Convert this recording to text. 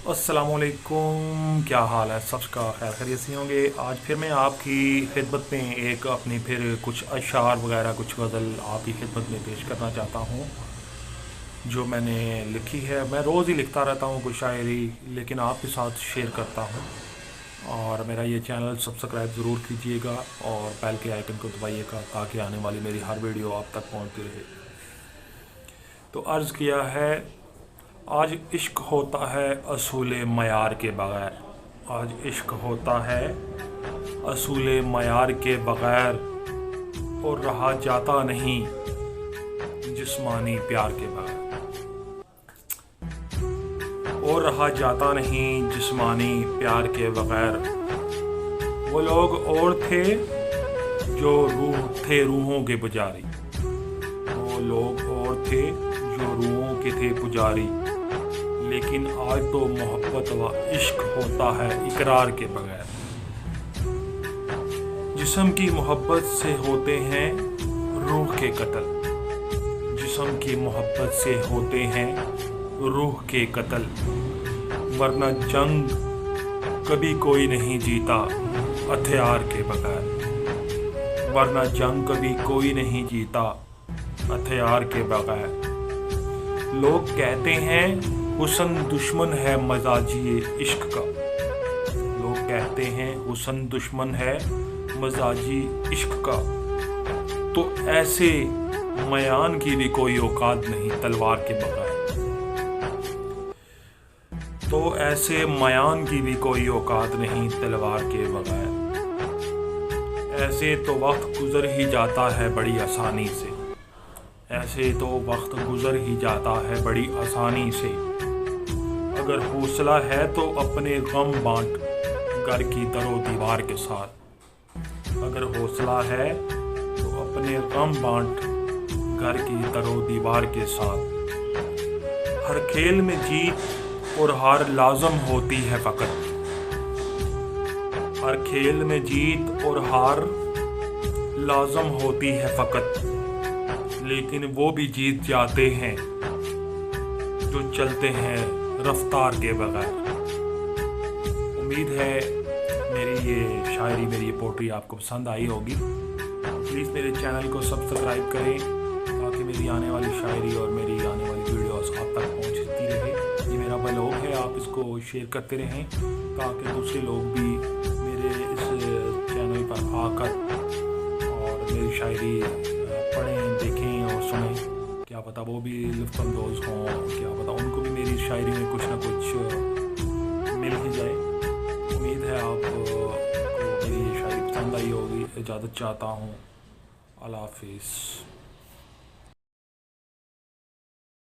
अस्सलाम वालेकुम। क्या हाल है? सबका खैर खैरियत से होंगे। आज फिर मैं आपकी खिदमत में एक अपनी फिर कुछ अशार वगैरह कुछ गज़ल आपकी खिदमत में पेश करना चाहता हूँ जो मैंने लिखी है। मैं रोज़ ही लिखता रहता हूँ कुछ शायरी, लेकिन आपके साथ शेयर करता हूँ। और मेरा ये चैनल सब्सक्राइब ज़रूर कीजिएगा और बेल के आइकन को दबाइएगा ताकि आने वाली मेरी हर वीडियो आप तक पहुँचती रहे। तो अर्ज़ किया है, आज इश्क होता है असूले मयार के बग़ैर। आज इश्क होता है असूले मयार के बग़ैर, और रहा जाता नहीं जिस्मानी प्यार के बग़ैर। और रहा जाता नहीं जिस्मानी प्यार के बग़ैर। वो लोग और थे जो रूह थे रूहों के पुजारी। वो लोग और थे जो रूहों के थे पुजारी। लेकिन आज तो मोहब्बत व इश्क होता है इकरार के बगैर। जिस्म की मोहब्बत से होते हैं रूह के कत्ल। जिस्म की मोहब्बत से होते हैं रूह के कत्ल। वरना जंग कभी कोई नहीं जीता हथियार के बगैर। वरना जंग कभी कोई नहीं जीता हथियार के बगैर। लोग कहते हैं हुस्न दुश्मन है मजाजी इश्क का। लोग कहते हैं हुस्न दुश्मन है मजाजी इश्क का। तो ऐसे मयान की भी कोई औकात नहीं तलवार के बगैर। तो ऐसे मयान की भी कोई औकात नहीं तलवार के बगैर। ऐसे तो वक्त गुजर ही जाता है बड़ी आसानी से। ऐसे तो वक्त गुजर ही जाता है बड़ी आसानी से। अगर हौसला है तो अपने गम बांट घर की दरो दीवार के साथ। अगर हौसला है तो अपने गम बांट घर की दरो दीवार के साथ। हर खेल में जीत और हार लाजम होती है फ़कत। हर खेल में जीत और हार लाजम होती है फ़कत। लेकिन वो भी जीत जाते हैं जो चलते हैं रफ्तार के बगैर। उम्मीद है मेरी ये शायरी, मेरी ये पोट्री आपको पसंद आई होगी। प्लीज़ मेरे चैनल को सब्सक्राइब करें ताकि मेरी आने वाली शायरी और मेरी आने वाली वीडियोस आप तक पहुंचती रहे। ये मेरा ब्लॉग है, आप इसको शेयर करते रहें ताकि दूसरे लोग भी मेरे इस चैनल पर आकर और मेरी शायरी पढ़ें, देखें और सुनें। क्या पता वो भी लुत्फ़अंदोज़ हों, क्या पता उनको भी मेरी शायरी में कुछ ना कुछ मिल ही जाए। उम्मीद है आपको मेरी ये शायरी पसंद आई होगी। इजाज़त चाहता हूँ। अल्लाह हाफ़िज़।